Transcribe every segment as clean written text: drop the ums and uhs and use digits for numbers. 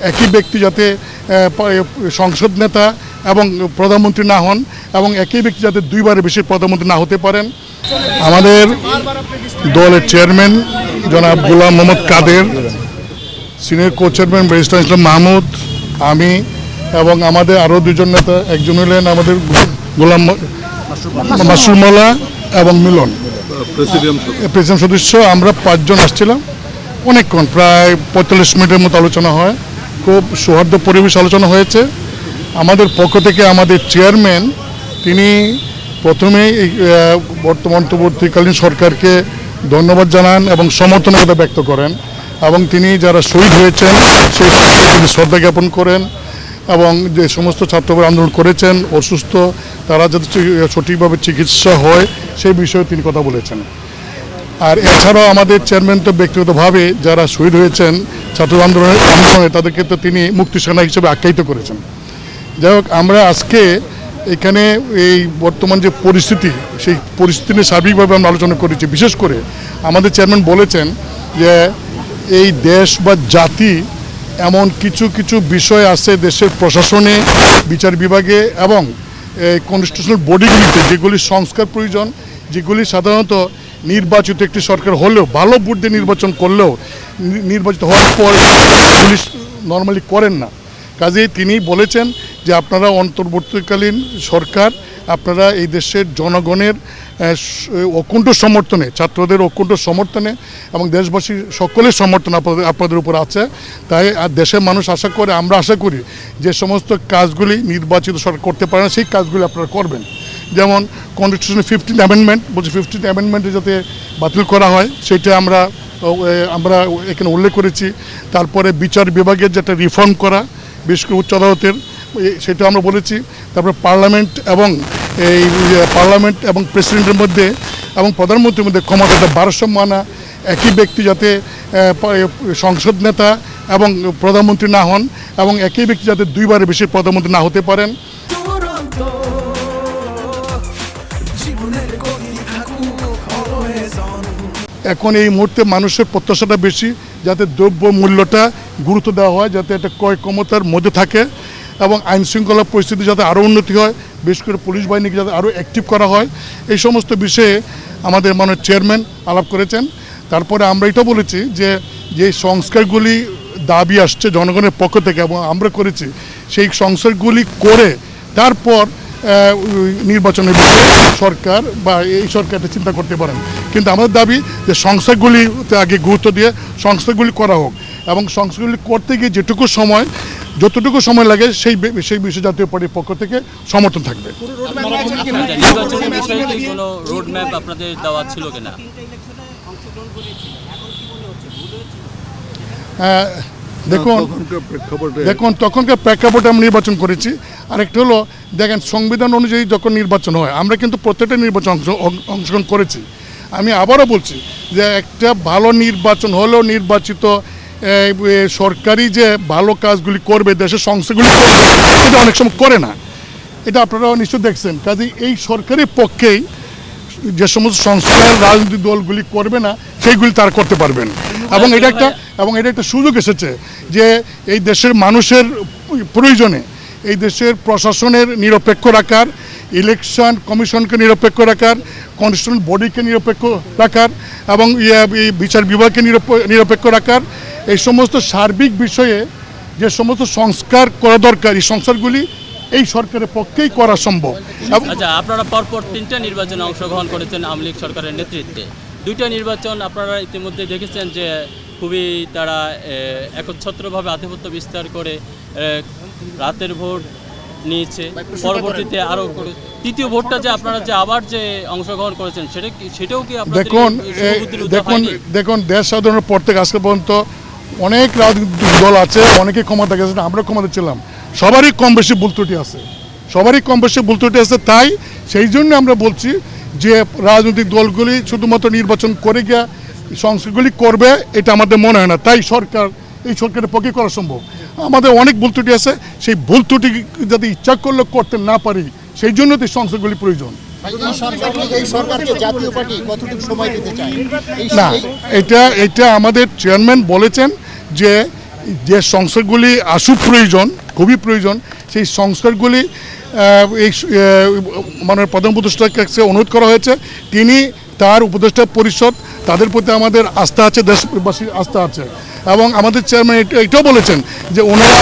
একই ব্যক্তি যাতে সংসদ নেতা এবং প্রধানমন্ত্রী না হন এবং একই ব্যক্তি যাতে দুইবারের বেশি প্রধানমন্ত্রী না হতে পারেন। আমাদের দলের চেয়ারম্যান জনাব গোলাম মোহাম্মদ কাদের, সিনিয়র কো চেয়ারম্যান ব্যারিস্টার ইসলাম মাহমুদ, আমি এবং আমাদের আরও দুজন নেতা, একজন হলেন আমাদের গোলাম মাসুর মোল্লা এবং মিলন প্রেসিডিয়াম সদস্য। আমরা 5 জন আসছিলাম। অনেকক্ষণ, প্রায় 45 মিনিটের মতো আলোচনা হয়। খুব সৌহার্দ্য পরিবেশ আলোচনা হয়েছে। আমাদের পক্ষ থেকে আমাদের চেয়ারম্যান তিনি প্রথমেই অন্তর্বর্তীকালীন সরকারকে ধন্যবাদ জানান এবং সমর্থনতা ব্যক্ত করেন এবং তিনি যারা শহীদ হয়েছেন সেই শ্রদ্ধা জ্ঞাপন করেন এবং যে সমস্ত ছাত্ররা আন্দোলন করেছেন অসুস্থ তারা যাতে সঠিকভাবে চিকিৎসা হয় সেই বিষয়ে তিনি কথা বলেছেন। আর এছাড়াও আমাদের চেয়ারম্যান তো ব্যক্তিগতভাবে যারা শহীদ হয়েছেন ছাত্র আন্দোলনে তাদেরকে তো তিনি মুক্তি সেনা হিসেবে আখ্যায়িত করেছেন। যাই হোক, আমরা আজকে এখানে এই বর্তমান যে পরিস্থিতি সেই পরিস্থিতি নিয়ে সার্বিকভাবে আমরা আলোচনা করেছি। বিশেষ করে আমাদের চেয়ারম্যান বলেছেন যে এই দেশ বা জাতি এমন কিছু কিছু বিষয় আছে দেশের প্রশাসনে, বিচার বিভাগে এবং কনস্টিটিউশনাল বডিগুলিতে যেগুলি সংস্কার প্রয়োজন, যেগুলি সাধারণত নির্বাচিত একটি সরকার হলেও ভালো ভোট দিয়ে নির্বাচন করলেও নির্বাচিত হওয়ার পর পুলিশ নর্মালি করেন না। কাজেই তিনি বলেছেন যে আপনারা অন্তর্বর্তীকালীন সরকার, আপনারা এই দেশের জনগণের অকুণ্ঠ সমর্থনে, ছাত্রদের অকুণ্ঠ সমর্থনে এবং দেশবাসীর সকলের সমর্থন আপনাদের উপর আছে। তাই দেশের মানুষ আশা করে, আমরা আশা করি যে সমস্ত কাজগুলি নির্বাচিত সরকার করতে পারে না সেই কাজগুলি আপনারা করবেন। যেমন কনস্টিটিউশনের 15th অ্যামেন্ডমেন্ট বলছে, 15th অ্যামেন্ডমেন্টে যাতে বাতিল করা হয় সেটা আমরা এখানে উল্লেখ করেছি। তারপরে বিচার বিভাগের যেটা রিফর্ম করা, বিশেষ করে উচ্চ আদালতের, সেটা আমরা বলেছি। তারপরে পার্লামেন্ট এবং প্রেসিডেন্টের মধ্যে এবং প্রধানমন্ত্রীর মধ্যে ক্ষমতাটা ভারসাম্য আনা, একই ব্যক্তি যাতে সংসদ নেতা এবং প্রধানমন্ত্রী না হন এবং একই ব্যক্তি যাতে দুইবারের বেশি প্রধানমন্ত্রী না হতে পারেন। এখন এই মুহূর্তে মানুষের প্রত্যাশাটা বেশি যাতে দ্রব্য মূল্যটা গুরুত্ব দেওয়া হয়, যাতে একটা ক্রয় ক্ষমতার মধ্যে থাকে এবং আইন শৃঙ্খলা পরিস্থিতি যাতে আরও উন্নতি হয়, বিশেষ করে পুলিশ বাহিনীকে যাতে আরও অ্যাক্টিভ করা হয়, এই সমস্ত বিষয়ে আমাদের মাননীয় চেয়ারম্যান আলাপ করেছেন। তারপরে আমরা এটা বলেছি যে যে সংস্কারগুলি দাবি আসছে জনগণের পক্ষ থেকে এবং আমরা করেছি, সেই সংস্কারগুলি করে তারপর নির্বাচনের বিষয়ে সরকার বা এই সরকারটা চিন্তা করতে পারেন। কিন্তু আমাদের দাবি যে সংস্থাগুলিতে আগে গুরুত্ব দিয়ে সংস্থাগুলি করা হোক এবং সংস্থাগুলি করতে গিয়ে যতটুকু সময় লাগে সেই বিষয়ে জাতীয় পার্টির পক্ষ থেকে সমর্থন থাকবে। দেখুন তখনকার প্রেক্ষাপটে আমরা নির্বাচন করেছি। আরেকটা হলো, দেখেন সংবিধান অনুযায়ী যখন নির্বাচন হয় আমরা কিন্তু প্রত্যেকটা নির্বাচন অংশগ্রহণ করেছি। আমি আবারও বলছি যে একটা ভালো নির্বাচন হলেও নির্বাচিত সরকারি যে ভালো কাজগুলি করবে, দেশের সংস্থাগুলি এটা অনেক সময় করে না, এটা আপনারা নিশ্চয় দেখছেন। কাজে এই সরকারের পক্ষেই যে সমস্ত সংস্কার রাজনৈতিক দলগুলি করবে না সেইগুলি তারা করতে পারবেন এবং এটা একটা সুযোগ এসেছে যে এই দেশের মানুষের প্রয়োজনে এই দেশের প্রশাসনের নিরপেক্ষ রাখার, ইলেকশন কমিশনকে নিরপেক্ষ রাখার, কনস্টিটিউশনাল বডিকে নিরপেক্ষ রাখার এবং বিচার বিভাগকে নিরপেক্ষ রাখার, এই সমস্ত সার্বিক বিষয়ে যে সমস্ত সংস্কার করা দরকার এই সংস্কারগুলি এই সরকারের পক্ষেই করা সম্ভব। আচ্ছা, আপনারা পরপর 3টা নির্বাচনে অংশগ্রহণ করেছেন আওয়ামী লীগ সরকারের নেতৃত্বে। 2টা নির্বাচন আপনারা ইতিমধ্যে দেখেছেন যে খুবই তারা একচ্ছত্রভাবে আধিপত্য বিস্তার করে রাতের ভোট নিয়েছে, পরবর্তীতে আরও তৃতীয় ভোটটা যে আপনারা যে আবার যে অংশগ্রহণ করেছেন সেটাও কি দেখুন দেশ স্বাধীনের পর থেকে আজকে পর্যন্ত অনেক রাজনৈতিক দল আছে, অনেকে ক্ষমতা গেছে, আমরা ক্ষমতা ছিলাম, সবারই কম বেশি ভুল ত্রুটি আছে। তাই সেই জন্য আমরা বলছি যে রাজনৈতিক দলগুলি শুধুমাত্র নির্বাচন করে গিয়ে সংস্কারগুলি করবে এটা আমাদের মনে হয় না। তাই এই সরকারের পক্ষে করা সম্ভব। আমাদের অনেক ভুল ত্রুটি আছে, সেই ভুল ত্রুটি যদি ইচ্ছা করলে করতে না পারি সেই জন্য তো সংস্কারগুলি প্রয়োজন। না, এটা আমাদের চেয়ারম্যান বলেছেন যে যে সংস্কারগুলি প্রয়োজন, খুবই প্রয়োজন, সেই সংস্কারগুলি এই মাননীয় প্রধান উপদেষ্টার কাছে অনুরোধ করা হয়েছে। তিনি তার উপদেষ্টা পরিষদ তাদের প্রতি আমাদের আস্থা আছে, দেশবাসীর আস্থা আছে। এবং আমাদের চেয়ারম্যান এটাও বলেছেন যে ওনারা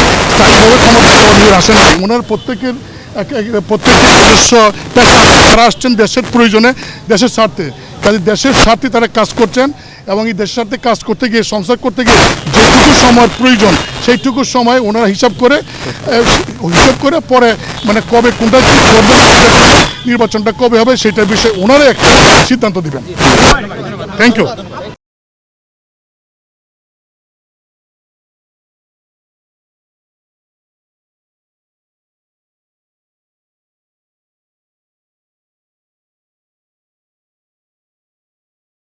আসেন, ওনার প্রত্যেকের তারা আসছেন দেশের প্রয়োজনে, দেশের স্বার্থে। কাজে দেশের স্বার্থে তারা কাজ করছেন এবং এই দেশের স্বার্থে কাজ করতে গিয়ে, সংস্কার করতে গিয়ে যেটুকু সময়ের প্রয়োজন সেইটুকু সময় ওনারা হিসাব করে পরে মানে কবে কোনটা নির্বাচনটা কবে হবে সেটার বিষয়ে ওনারা একটা সিদ্ধান্ত দিবেন। Thank you.